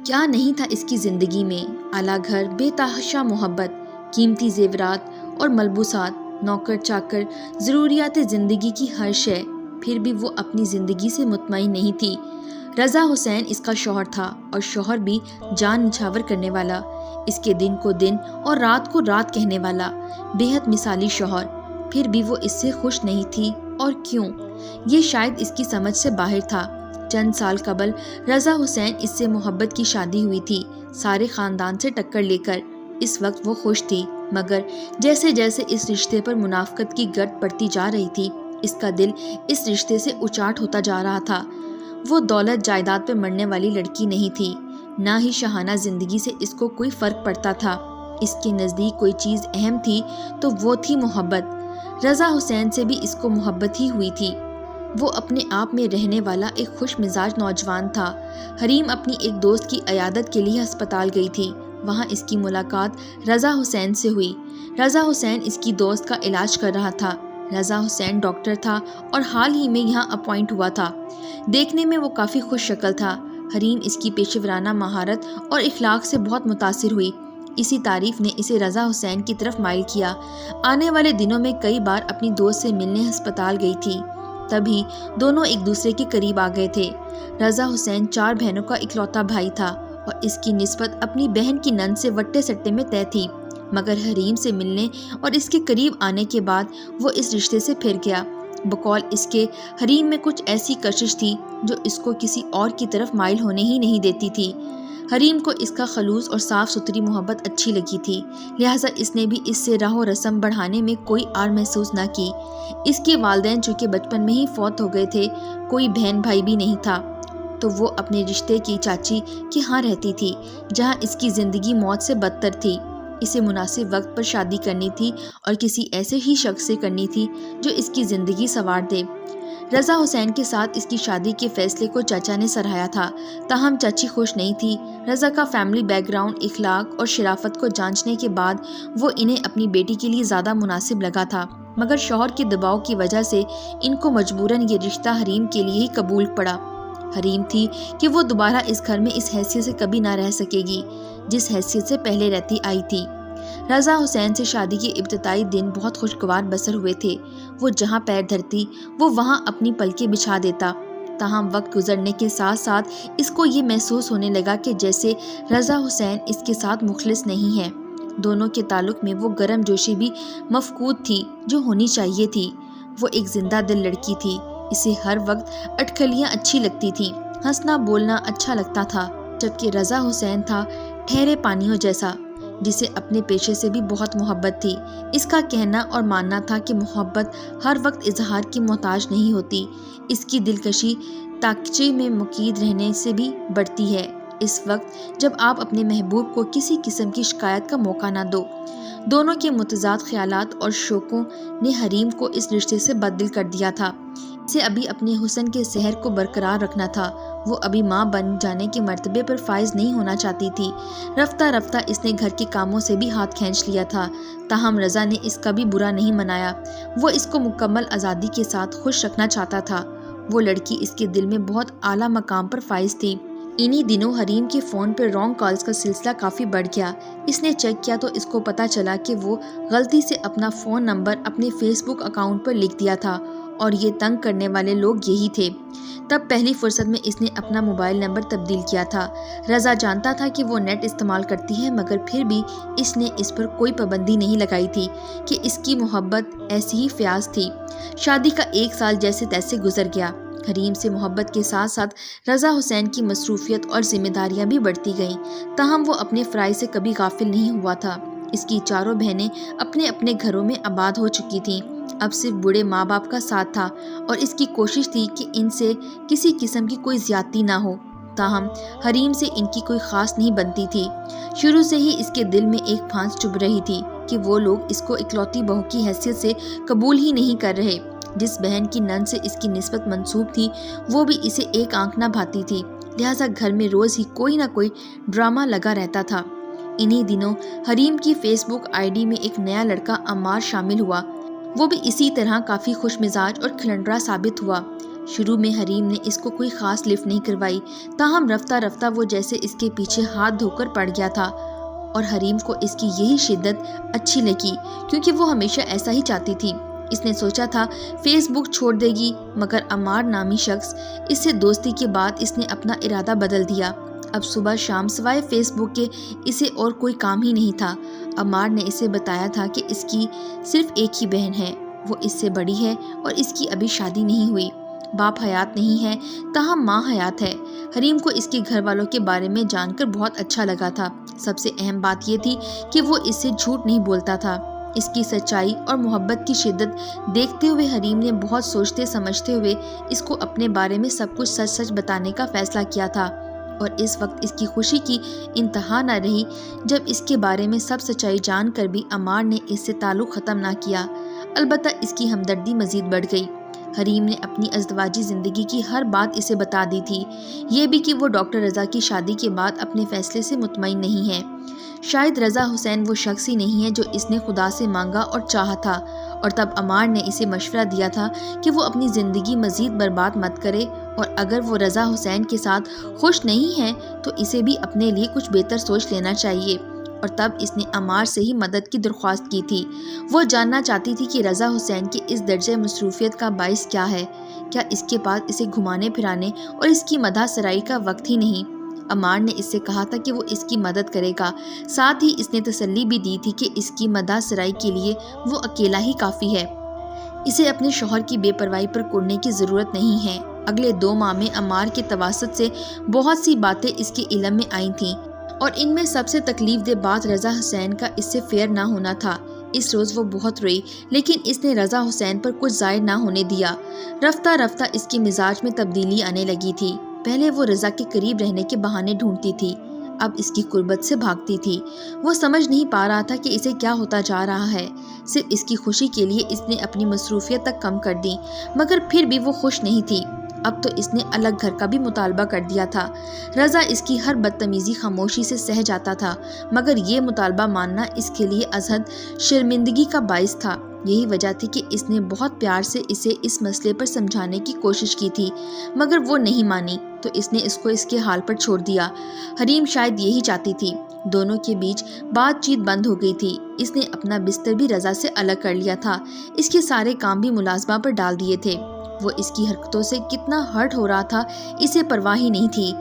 کیا نہیں تھا اس کی زندگی میں، اعلیٰ گھر، بے تحاشا محبت، قیمتی زیورات اور ملبوسات، نوکر چاکر، ضروریات زندگی کی ہر شے، پھر بھی وہ اپنی زندگی سے مطمئن نہیں تھی۔ رضا حسین اس کا شوہر تھا، اور شوہر بھی جان نچھاور کرنے والا، اس کے دن کو دن اور رات کو رات کہنے والا، بے حد مثالی شوہر، پھر بھی وہ اس سے خوش نہیں تھی۔ اور کیوں؟ یہ شاید اس کی سمجھ سے باہر تھا۔ چند سال قبل رضا حسین اس سے محبت کی شادی ہوئی تھی، سارے خاندان سے ٹکر لے کر۔ اس وقت وہ خوش تھی، مگر جیسے جیسے اس رشتے پر منافقت کی گرد پڑتی جا رہی تھی، اس کا دل اس رشتے سے اچاٹ ہوتا جا رہا تھا۔ وہ دولت جائیداد پہ مرنے والی لڑکی نہیں تھی، نہ ہی شاہانہ زندگی سے اس کو کوئی فرق پڑتا تھا۔ اس کے نزدیک کوئی چیز اہم تھی تو وہ تھی محبت۔ رضا حسین سے بھی اس کو محبت ہی ہوئی تھی۔ وہ اپنے آپ میں رہنے والا ایک خوش مزاج نوجوان تھا۔ حریم اپنی ایک دوست کی عیادت کے لیے ہسپتال گئی تھی، وہاں اس کی ملاقات رضا حسین سے ہوئی۔ رضا حسین اس کی دوست کا علاج کر رہا تھا۔ رضا حسین ڈاکٹر تھا اور حال ہی میں یہاں اپوائنٹ ہوا تھا۔ دیکھنے میں وہ کافی خوش شکل تھا۔ حریم اس کی پیشہ ورانہ مہارت اور اخلاق سے بہت متاثر ہوئی۔ اسی تعریف نے اسے رضا حسین کی طرف مائل کیا۔ آنے والے دنوں میں کئی بار اپنی دوست سے ملنے ہسپتال گئی تھی، تبھی دونوں ایک دوسرے کے قریب آ گئے تھے۔ رضا حسین 4 بہنوں کا اکلوتا بھائی تھا اور اس کی نسبت اپنی بہن کی نند سے وٹے سٹے میں طے تھی، مگر حریم سے ملنے اور اس کے قریب آنے کے بعد وہ اس رشتے سے پھر گیا۔ بقول اس کے، حریم میں کچھ ایسی کشش تھی جو اس کو کسی اور کی طرف مائل ہونے ہی نہیں دیتی تھی۔ حریم کو اس کا خلوص اور صاف ستھری محبت اچھی لگی تھی، لہٰذا اس نے بھی اس سے راہ و رسم بڑھانے میں کوئی آر محسوس نہ کی۔ اس کے والدین چونکہ بچپن میں ہی فوت ہو گئے تھے، کوئی بہن بھائی بھی نہیں تھا، تو وہ اپنے رشتے کی چاچی کے ہاں رہتی تھی، جہاں اس کی زندگی موت سے بدتر تھی۔ اسے مناسب وقت پر شادی کرنی تھی اور کسی ایسے ہی شخص سے کرنی تھی جو اس کی زندگی سنوار دے۔ رضا حسین کے ساتھ اس کی شادی کے فیصلے کو چچا نے سراہا تھا، تاہم چچی خوش نہیں تھی۔ رضا کا فیملی بیک گراؤنڈ، اخلاق اور شرافت کو جانچنے کے بعد وہ انہیں اپنی بیٹی کے لیے زیادہ مناسب لگا تھا، مگر شوہر کے دباؤ کی وجہ سے ان کو مجبوراً یہ رشتہ حریم کے لیے ہی قبول پڑا۔ حریم تھی کہ وہ دوبارہ اس گھر میں اس حیثیت سے کبھی نہ رہ سکے گی جس حیثیت سے پہلے رہتی آئی تھی۔ رضا حسین سے شادی کے ابتدائی دن بہت خوشگوار بسر ہوئے تھے۔ وہ جہاں پیر دھرتی وہ وہاں اپنی پلکیں بچھا دیتا، تاہم وقت گزرنے کے ساتھ ساتھ اس کو یہ محسوس ہونے لگا کہ جیسے رضا حسین اس کے ساتھ مخلص نہیں ہے۔ دونوں کے تعلق میں وہ گرم جوشی بھی مفقود تھی جو ہونی چاہیے تھی۔ وہ ایک زندہ دل لڑکی تھی، اسے ہر وقت اٹکھلیاں اچھی لگتی تھیں، ہنسنا بولنا اچھا لگتا تھا، جبکہ رضا حسین تھا ٹھہرے پانیوں جیسا، جسے اپنے پیشے سے بھی بہت محبت تھی۔ اس کا کہنا اور ماننا تھا کہ محبت ہر وقت اظہار کی محتاج نہیں ہوتی، اس کی دلکشی تاکچے میں مقید رہنے سے بھی بڑھتی ہے، اس وقت جب آپ اپنے محبوب کو کسی قسم کی شکایت کا موقع نہ دو۔ دونوں کے متضاد خیالات اور شوقوں نے حریم کو اس رشتے سے بددل کر دیا تھا۔ اسے ابھی اپنے حسن کے سحر کو برقرار رکھنا تھا، وہ ابھی ماں بن جانے کے مرتبے پر فائز نہیں ہونا چاہتی تھی۔ رفتہ رفتہ اس نے گھر کے کاموں سے بھی ہاتھ کھینچ لیا تھا، تاہم رضا نے اس کا بھی برا نہیں منایا۔ وہ اس کو مکمل آزادی کے ساتھ خوش رکھنا چاہتا تھا۔ وہ لڑکی اس کے دل میں بہت اعلیٰ مقام پر فائز تھی۔ انہی دنوں حریم کے فون پر رانگ کالز کا سلسلہ کافی بڑھ گیا۔ اس نے چیک کیا تو اس کو پتہ چلا کہ وہ غلطی سے اپنا فون نمبر اپنے فیس بک اکاؤنٹ پر لکھ دیا تھا، اور یہ تنگ کرنے والے لوگ یہی تھے۔ تب پہلی فرصت میں اس نے اپنا موبائل نمبر تبدیل کیا تھا۔ رضا جانتا تھا کہ وہ نیٹ استعمال کرتی ہے، مگر پھر بھی اس نے اس پر کوئی پابندی نہیں لگائی تھی کہ اس کی محبت ایسی ہی فیاض تھی۔ شادی کا 1 سال جیسے تیسے گزر گیا۔ حریم سے محبت کے ساتھ ساتھ رضا حسین کی مصروفیت اور ذمہ داریاں بھی بڑھتی گئیں، تاہم وہ اپنے فرائض سے کبھی غافل نہیں ہوا تھا۔ اس کی چاروں بہنیں اپنے اپنے گھروں میں آباد ہو چکی تھیں، اب صرف بوڑھے ماں باپ کا ساتھ تھا، اور اس کی کوشش تھی کہ ان سے کسی قسم کی کوئی زیادتی نہ ہو، تاہم حریم سے ان کی کوئی خاص نہیں بنتی تھی۔ شروع سے ہی اس کے دل میں ایک پھانس چبھ رہی تھی کہ وہ لوگ اس کو اکلوتی بہو کی حیثیت سے قبول ہی نہیں کر رہے۔ جس بہن کی نند سے اس کی نسبت منسوب تھی وہ بھی اسے ایک آنکھ نہ بھاتی تھی، لہٰذا گھر میں روز ہی کوئی نہ کوئی ڈرامہ لگا رہتا تھا۔ انہی دنوں حریم کی فیس بک آئی ڈی میں ایک نیا لڑکا عمار شامل ہوا۔ وہ بھی اسی طرح کافی خوش مزاج اور کھلنڈرا ثابت ہوا۔ شروع میں حریم نے اس کو کوئی خاص لفٹ نہیں کروائی، تاہم رفتہ رفتہ وہ جیسے اس کے پیچھے ہاتھ دھو کر پڑ گیا تھا، اور حریم کو اس کی یہی شدت اچھی لگی کیونکہ وہ ہمیشہ ایسا ہی چاہتی تھی۔ اس نے سوچا تھا فیس بک چھوڑ دے گی، مگر عمار نامی شخص اس سے دوستی کے بعد اس نے اپنا ارادہ بدل دیا۔ اب صبح شام سوائے فیس بک کے اسے اور کوئی کام ہی نہیں تھا۔ عمار نے اسے بتایا تھا کہ اس کی صرف ایک ہی بہن ہے، وہ اس سے بڑی ہے اور اس کی ابھی شادی نہیں ہوئی، باپ حیات نہیں ہے، تاہم ماں حیات ہے۔ حریم کو اس کے گھر والوں کے بارے میں جان کر بہت اچھا لگا تھا۔ سب سے اہم بات یہ تھی کہ وہ اس سے جھوٹ نہیں بولتا تھا۔ اس کی سچائی اور محبت کی شدت دیکھتے ہوئے حریم نے بہت سوچتے سمجھتے ہوئے اس کو اپنے بارے میں سب کچھ سچ سچ بتانے کا فیصلہ کیا تھا، اور اس وقت اس کی خوشی کی انتہا نہ رہی جب اس کے بارے میں سب سچائی جان کر بھی عمار نے اس سے تعلق ختم نہ کیا۔ البتہ اس کی ہمدردی مزید بڑھ گئی۔ حریم نے اپنی ازدواجی زندگی کی ہر بات اسے بتا دی تھی، یہ بھی کہ وہ ڈاکٹر رضا کی شادی کے بعد اپنے فیصلے سے مطمئن نہیں ہے۔ شاید رضا حسین وہ شخص ہی نہیں ہے جو اس نے خدا سے مانگا اور چاہا تھا، اور تب عمار نے اسے مشورہ دیا تھا کہ وہ اپنی زندگی مزید برباد مت کرے، اور اگر وہ رضا حسین کے ساتھ خوش نہیں ہے تو اسے بھی اپنے لیے کچھ بہتر سوچ لینا چاہیے۔ اور تب اس نے عمار سے ہی مدد کی درخواست کی تھی۔ وہ جاننا چاہتی تھی کہ رضا حسین کی اس درجہ مصروفیت کا باعث کیا ہے، کیا اس کے پاس اسے گھمانے پھرانے اور اس کی مدح سرائی کا وقت ہی نہیں؟ عمار نے اس سے کہا تھا کہ وہ اس کی مدد کرے گا، ساتھ ہی اس نے تسلی بھی دی تھی کہ اس کی مدح سرائی کے لیے وہ اکیلا ہی کافی ہے، اسے اپنے شوہر کی بے پرواہی پر کوڑنے کی ضرورت نہیں ہے۔ اگلے 2 ماہ میں عمار کے توسط سے بہت سی باتیں اس کے علم میں آئی تھیں، اور ان میں سب سے تکلیف دہ بات رضا حسین کا اس سے فیئر نہ ہونا تھا۔ اس روز وہ بہت روئی، لیکن اس نے رضا حسین پر کچھ ظاہر نہ ہونے دیا۔ رفتہ رفتہ اس کے مزاج میں تبدیلی آنے لگی تھی۔ پہلے وہ رضا کے قریب رہنے کے بہانے ڈھونڈتی تھی، اب اس کی قربت سے بھاگتی تھی۔ وہ سمجھ نہیں پا رہا تھا کہ اسے کیا ہوتا جا رہا ہے۔ صرف اس کی خوشی کے لیے اس نے اپنی مصروفیت تک کم کر دی، مگر پھر بھی وہ خوش نہیں تھی۔ اب تو اس نے الگ گھر کا بھی مطالبہ کر دیا تھا۔ رضا اس کی ہر بدتمیزی خاموشی سے سہ جاتا تھا، مگر یہ مطالبہ ماننا اس کے لیے ازحد شرمندگی کا باعث تھا۔ یہی وجہ تھی کہ اس نے بہت پیار سے اسے اس مسئلے پر سمجھانے کی کوشش کی تھی، مگر وہ نہیں مانی، تو اس نے اس کو اس کے حال پر چھوڑ دیا۔ حریم شاید یہی چاہتی تھی۔ دونوں کے بیچ بات چیت بند ہو گئی تھی۔ اس نے اپنا بستر بھی رضا سے الگ کر لیا تھا، اس کے سارے کام بھی ملازمہ پر ڈال دیے تھے۔ وہ اس کی حرکتوں سے کتنا ہرٹ ہو رہا تھا اسے پرواہ ہی نہیں تھی۔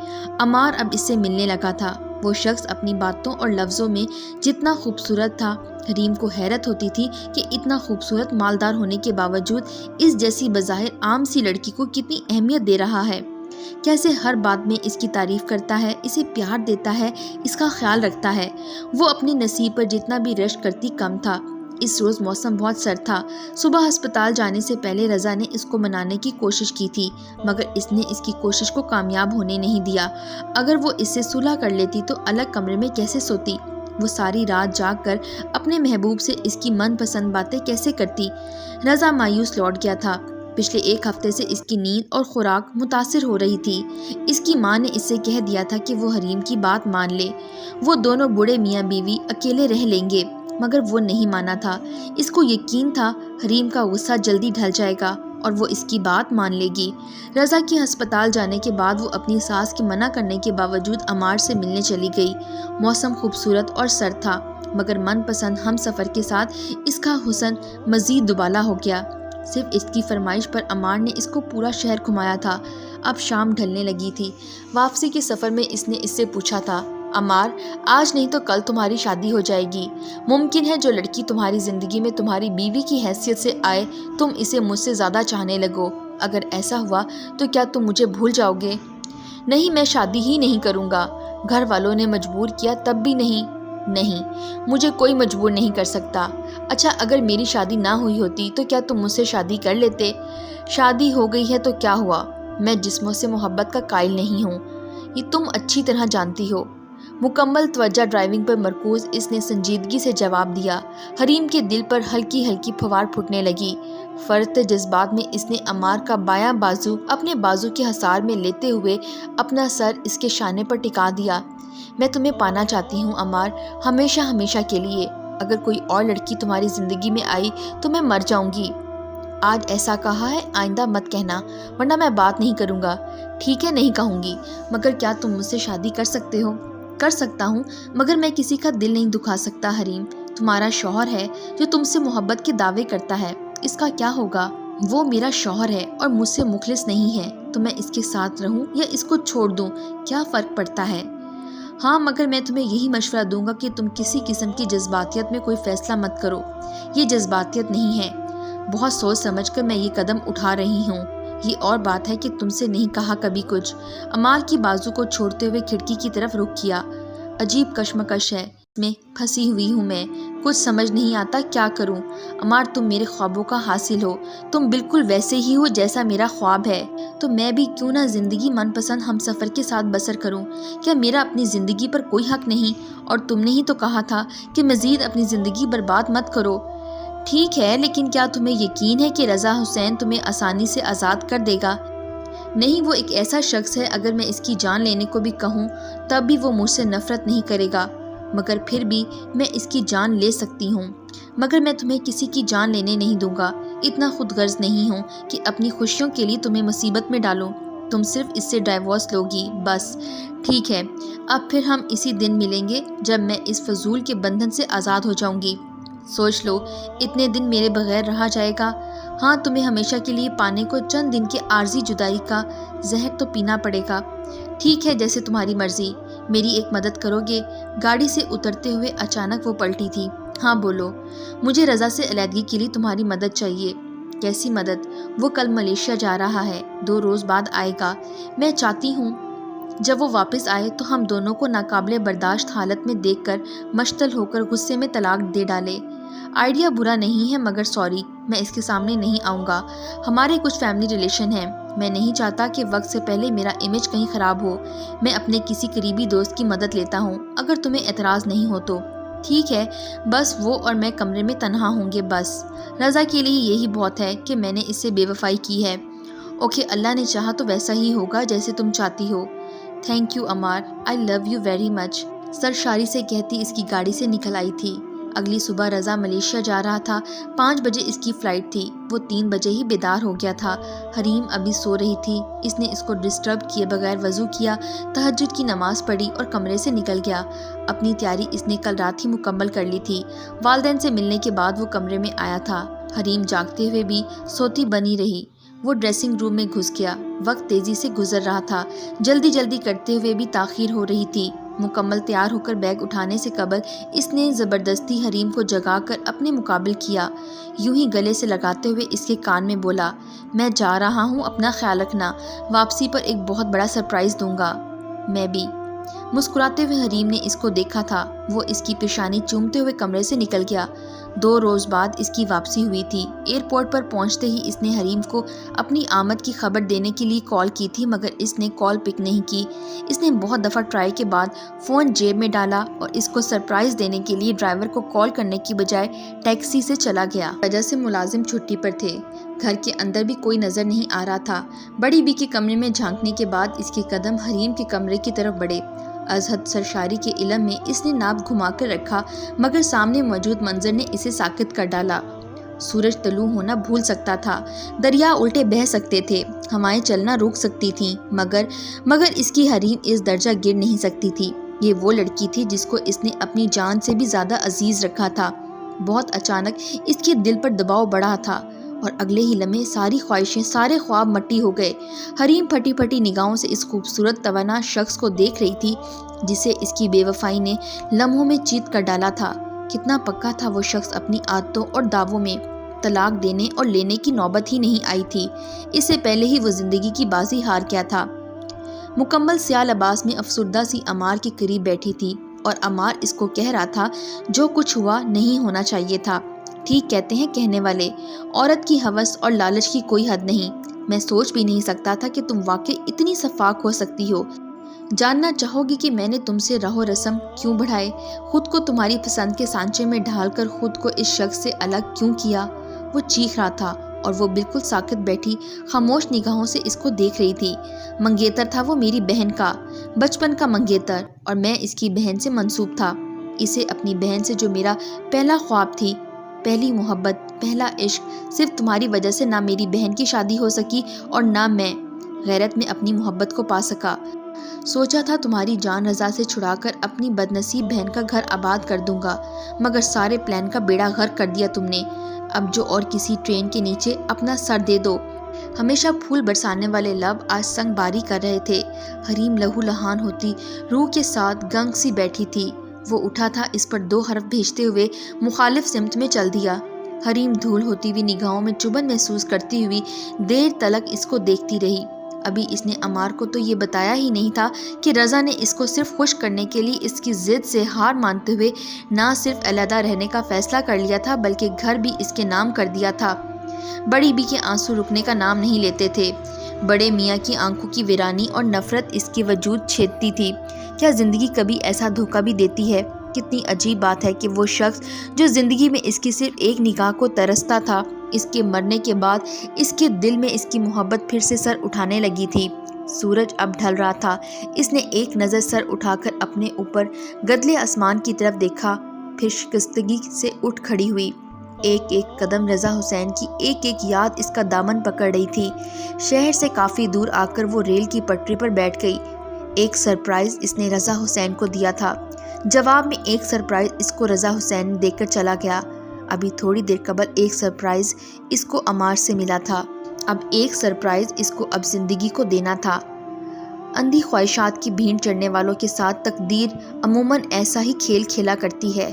عمار اب اس سے ملنے لگا تھا۔ وہ شخص اپنی باتوں اور لفظوں میں جتنا خوبصورت تھا، حریم کو حیرت ہوتی تھی کہ اتنا خوبصورت مالدار ہونے کے باوجود اس جیسی بظاہر عام سی لڑکی کو کتنی اہمیت دے رہا ہے، کیسے ہر بات میں اس کی تعریف کرتا ہے، اسے پیار دیتا ہے، اس کا خیال رکھتا ہے۔ وہ اپنے نصیب پر جتنا بھی رشک کرتی کم تھا۔ اس روز موسم بہت سرد تھا۔ صبح ہسپتال جانے سے پہلے رضا نے اس کو منانے کی کوشش کی تھی، مگر اس نے اس کی کوشش کو کامیاب ہونے نہیں دیا۔ اگر وہ اس سے صلح کر لیتی تو الگ کمرے میں کیسے سوتی؟ وہ ساری رات جاگ کر اپنے محبوب سے اس کی من پسند باتیں کیسے کرتی؟ رضا مایوس لوٹ گیا تھا۔ پچھلے 1 ہفتے سے اس کی نیند اور خوراک متاثر ہو رہی تھی۔ اس کی ماں نے اس سے کہہ دیا تھا کہ وہ حریم کی بات مان لے، وہ دونوں بوڑھے میاں بیوی اکیلے رہ لیں گے، مگر وہ نہیں مانا تھا۔ اس کو یقین تھا حریم کا غصہ جلدی ڈھل جائے گا اور وہ اس کی بات مان لے گی۔ رضا کے ہسپتال جانے کے بعد وہ اپنی ساس کے منع کرنے کے باوجود عمار سے ملنے چلی گئی۔ موسم خوبصورت اور سرد تھا، مگر من پسند ہم سفر کے ساتھ اس کا حسن مزید دوبالا ہو گیا۔ صرف اس کی فرمائش پر عمار نے اس کو پورا شہر گھمایا تھا۔ اب شام ڈھلنے لگی تھی۔ واپسی کے سفر میں اس نے اس سے پوچھا تھا، عمار، آج نہیں تو کل تمہاری شادی ہو جائے گی۔ ممکن ہے جو لڑکی تمہاری زندگی میں تمہاری بیوی کی حیثیت سے آئے تم اسے مجھ سے زیادہ چاہنے لگو۔ اگر ایسا ہوا تو کیا تم مجھے بھول جاؤ گے؟ نہیں، میں شادی ہی نہیں کروں گا۔ گھر والوں نے مجبور کیا تب بھی نہیں۔ نہیں، مجھے کوئی مجبور نہیں کر سکتا۔ اچھا، اگر میری شادی نہ ہوئی ہوتی تو کیا تم مجھ سے شادی کر لیتے؟ شادی ہو گئی ہے تو کیا ہوا؟ میں جسموں سے محبت کا قائل نہیں ہوں، یہ تم اچھی طرح جانتی ہو۔ مکمل توجہ ڈرائیونگ پر مرکوز اس نے سنجیدگی سے جواب دیا۔ حریم کے دل پر ہلکی ہلکی پھوار پھوٹنے لگی۔ فرط جذبات میں اس نے عمار کا بایاں بازو اپنے بازو کے حصار میں لیتے ہوئے اپنا سر اس کے شانے پر ٹکا دیا۔ میں تمہیں پانا چاہتی ہوں عمار، ہمیشہ ہمیشہ کے لیے۔ اگر کوئی اور لڑکی تمہاری زندگی میں آئی تو میں مر جاؤں گی۔ آج ایسا کہا ہے، آئندہ مت کہنا ورنہ میں بات نہیں کروں گا۔ ٹھیک ہے، نہیں کہوں گی، مگر کیا تم مجھ سے شادی کر سکتے ہو؟ کر سکتا ہوں، مگر میں کسی کا دل نہیں دکھا سکتا حریم۔ تمہارا شوہر ہے جو تم سے محبت کے دعوے کرتا ہے، اس کا کیا ہوگا؟ وہ میرا شوہر ہے اور مجھ سے مخلص نہیں ہے، تو میں اس کے ساتھ رہوں یا اس کو چھوڑ دوں، کیا فرق پڑتا ہے؟ ہاں، مگر میں تمہیں یہی مشورہ دوں گا کہ تم کسی قسم کی جذباتیت میں کوئی فیصلہ مت کرو۔ یہ جذباتیت نہیں ہے، بہت سوچ سمجھ کر میں یہ قدم اٹھا رہی ہوں۔ یہ اور بات ہے کہ تم سے نہیں کہا کبھی کچھ۔ عمار کی بازو کو چھوڑتے ہوئے کھڑکی کی طرف رخ کیا۔ عجیب کشمکش ہے، میں پھنسی ہوئی ہوں، میں کچھ سمجھ نہیں آتا کیا کروں۔ عمار، تم میرے خوابوں کا حاصل ہو، تم بالکل ویسے ہی ہو جیسا میرا خواب ہے، تو میں بھی کیوں نہ زندگی من پسند ہم سفر کے ساتھ بسر کروں؟ کیا میرا اپنی زندگی پر کوئی حق نہیں؟ اور تم نے ہی تو کہا تھا کہ مزید اپنی زندگی برباد مت کرو۔ ٹھیک ہے، لیکن کیا تمہیں یقین ہے کہ رضا حسین تمہیں آسانی سے آزاد کر دے گا؟ نہیں، وہ ایک ایسا شخص ہے، اگر میں اس کی جان لینے کو بھی کہوں تب بھی وہ مجھ سے نفرت نہیں کرے گا، مگر پھر بھی میں اس کی جان لے سکتی ہوں۔ مگر میں تمہیں کسی کی جان لینے نہیں دوں گا، اتنا خود غرض نہیں ہوں کہ اپنی خوشیوں کے لیے تمہیں مصیبت میں ڈالوں۔ تم صرف اس سے ڈائیورس لوگی، بس۔ ٹھیک ہے، اب پھر ہم اسی دن ملیں گے جب میں اس فضول کے بندھن سے آزاد ہو جاؤں گی۔ سوچ لو، اتنے دن میرے بغیر رہا جائے گا؟ ہاں، تمہیں ہمیشہ کے لیے پانے کو چند دن کی عارضی جدائی کا زہر تو پینا پڑے گا۔ ٹھیک ہے، جیسے تمہاری مرضی۔ میری ایک مدد کرو گے؟ گاڑی سے اترتے ہوئے اچانک وہ پلٹی تھی۔ ہاں بولو۔ مجھے رضا سے علیحدگی کے لیے تمہاری مدد چاہیے۔ کیسی مدد؟ وہ کل ملیشیا جا رہا ہے، 2 روز بعد آئے گا۔ میں چاہتی ہوں جب وہ واپس آئے تو ہم دونوں کو ناقابل برداشت حالت میں دیکھ کر مشتعل ہو کر غصے میں طلاق دے ڈالے۔ آئیڈیا برا نہیں ہے، مگر سوری، میں اس کے سامنے نہیں آؤں گا۔ ہمارے کچھ فیملی ریلیشن ہیں، میں نہیں چاہتا کہ وقت سے پہلے میرا امیج کہیں خراب ہو۔ میں اپنے کسی قریبی دوست کی مدد لیتا ہوں، اگر تمہیں اعتراض نہیں ہو تو۔ ٹھیک ہے، بس وہ اور میں کمرے میں تنہا ہوں گے، بس۔ رضا کے لیے یہی بہت ہے کہ میں نے اس سے بے وفائی کی ہے۔ اوکے، اللہ نے چاہا تو ویسا ہی ہوگا جیسے تم چاہتی ہو۔ Thank you Ammar, I love you very much, سرشاری سے کہتی اس کی گاڑی سے نکل آئی تھی۔ اگلی صبح رضا ملیشیا جا رہا تھا، 5 بجے اس کی فلائٹ تھی۔ وہ 3 بجے ہی بیدار ہو گیا تھا۔ حریم ابھی سو رہی تھی، اس نے اس کو ڈسٹرب کیے بغیر وضو کیا، تہجد کی نماز پڑھی اور کمرے سے نکل گیا۔ اپنی تیاری اس نے کل رات ہی مکمل کر لی تھی۔ والدین سے ملنے کے بعد وہ کمرے میں آیا تھا۔ حریم جاگتے ہوئے بھی سوتی بنی رہی۔ وہ ڈریسنگ روم میں گھس گیا۔ وقت تیزی سے گزر رہا تھا، جلدی جلدی کرتے ہوئے بھی تاخیر ہو رہی تھی۔ مکمل تیار ہو کر بیگ اٹھانے سے قبل اس نے زبردستی حریم کو جگا کر اپنے مقابل کیا، یوں ہی گلے سے لگاتے ہوئے اس کے کان میں بولا، میں جا رہا ہوں، اپنا خیال رکھنا، واپسی پر ایک بہت بڑا سرپرائز دوں گا۔ میں بھی۔ مسکراتے ہوئے حریم نے اس کو دیکھا تھا۔ وہ اس کی پیشانی چومتے ہوئے کمرے سے نکل گیا۔ 2 روز بعد اس کی واپسی ہوئی تھی۔ ایئرپورٹ پر پہنچتے ہی اس نے حریم کو اپنی آمد کی خبر دینے کے لیے کال کی تھی، مگر اس نے کال پک نہیں کی۔ اس نے بہت دفعہ ٹرائی کے بعد فون جیب میں ڈالا اور اس کو سرپرائز دینے کے لیے ڈرائیور کو کال کرنے کی بجائے ٹیکسی سے چلا گیا۔ وجہ سے ملازم چھٹی پر تھے۔ گھر کے اندر بھی کوئی نظر نہیں آ رہا تھا۔ بڑی بی کے کمرے میں جھانکنے کے بعد اس کے قدم حریم کے کمرے کی طرف بڑھے۔ از حد سرشاری کے علم میں اس نے ناپ گھما کر رکھا، مگر سامنے موجود منظر نے اسے ساکت کر ڈالا۔ سورج طلوع ہونا بھول سکتا تھا، دریا الٹے بہہ سکتے تھے، ہوائیں چلنا روک سکتی تھیں، مگر اس کی حریم اس درجہ گر نہیں سکتی تھی۔ یہ وہ لڑکی تھی جس کو اس نے اپنی جان سے بھی زیادہ عزیز رکھا تھا۔ بہت اچانک اس کے دل پر دباؤ بڑھا تھا اور اگلے ہی لمحے ساری خواہشیں، سارے خواب مٹی ہو گئے۔ حریم پھٹی پھٹی نگاہوں سے اس خوبصورت توانا شخص کو دیکھ رہی تھی جسے اس کی بے وفائی نے لمحوں میں چیت کر ڈالا تھا۔ کتنا پکا تھا وہ شخص اپنی عادتوں اور دعووں میں۔ طلاق دینے اور لینے کی نوبت ہی نہیں آئی تھی، اس سے پہلے ہی وہ زندگی کی بازی ہار گیا تھا۔ مکمل سیاہ لباس میں افسردہ سی عمار کے قریب بیٹھی تھی اور عمار اس کو کہہ رہا تھا جو کچھ ہوا نہیں ہونا چاہیے تھا۔ ٹھیک کہتے ہیں کہنے والے، عورت کی ہوس اور لالچ کی کوئی حد نہیں۔ میں سوچ بھی نہیں سکتا تھا کہ تم واقعی اتنی شفاق ہو سکتی ہو۔ جاننا چاہو گی کہ میں نے تم سے رہو رسم کیوں بڑھائے، خود کو تمہاری پسند کے سانچے میں ڈھال کر خود کو اس شخص سے الگ کیوں کیا؟ وہ چیخ رہا تھا اور وہ بالکل ساکت بیٹھی خاموش نگاہوں سے اس کو دیکھ رہی تھی۔ منگیتر تھا وہ میری بہن کا، بچپن کا منگیتر، اور میں اس کی بہن سے منسوب تھا۔ اسے اپنی بہن سے جو میرا پہلا خواب تھی، پہلی محبت، پہلا عشق، صرف تمہاری وجہ سے نہ میری بہن کی شادی ہو سکی اور نہ میں غیرت میں اپنی محبت کو پا سکا۔ سوچا تھا تمہاری جان رضا سے چھڑا کر اپنی بدنصیب بہن کا گھر آباد کر دوں گا، مگر سارے پلان کا بیڑا غرق کر دیا تم نے۔ اب جو اور کسی ٹرین کے نیچے اپنا سر دے دو۔ ہمیشہ پھول برسانے والے لب آج سنگ باری کر رہے تھے۔ حریم لہو لہان ہوتی روح کے ساتھ گنگ سی بیٹھی تھی۔ وہ اٹھا تھا، اس پر 2 حرف بھیجتے ہوئے مخالف سمت میں چل دیا۔ حریم دھول ہوتی ہوئی نگاہوں میں چبھن محسوس کرتی ہوئی دیر تلک اس کو دیکھتی رہی۔ ابھی اس نے عمار کو تو یہ بتایا ہی نہیں تھا کہ رضا نے اس کو صرف خوش کرنے کے لیے اس کی ضد سے ہار مانتے ہوئے نہ صرف علیحدہ رہنے کا فیصلہ کر لیا تھا بلکہ گھر بھی اس کے نام کر دیا تھا۔ بڑی بی کے آنسو رکنے کا نام نہیں لیتے تھے۔ بڑے میاں کی آنکھوں کی ویرانی اور نفرت اس کے وجود چھیدتی تھی۔ کیا زندگی کبھی ایسا دھوکہ بھی دیتی ہے؟ کتنی عجیب بات ہے کہ وہ شخص جو زندگی میں اس کی صرف ایک نگاہ کو ترستا تھا، اس کے مرنے کے بعد اس کے دل میں اس کی محبت پھر سے سر اٹھانے لگی تھی۔ سورج اب ڈھل رہا تھا۔ اس نے ایک نظر سر اٹھا کر اپنے اوپر گدلے آسمان کی طرف دیکھا، پھر شکستگی سے اٹھ کھڑی ہوئی۔ ایک ایک قدم رضا حسین کی ایک ایک یاد اس کا دامن پکڑ رہی تھی۔ شہر سے کافی دور آ کر وہ ریل کی پٹری پر بیٹھ گئی۔ ایک سرپرائز اس نے رضا حسین کو دیا تھا۔ جواب میں ایک سرپرائز اس کو رضا حسین دے کر چلا گیا۔ ابھی تھوڑی دیر قبل ایک سرپرائز اس کو عمار سے ملا تھا۔ اب ایک سرپرائز اس کو اب زندگی کو دینا تھا۔ اندھی خواہشات کی بھینٹ چڑھنے والوں کے ساتھ تقدیر عموماً ایسا ہی کھیل کھیلا کرتی ہے۔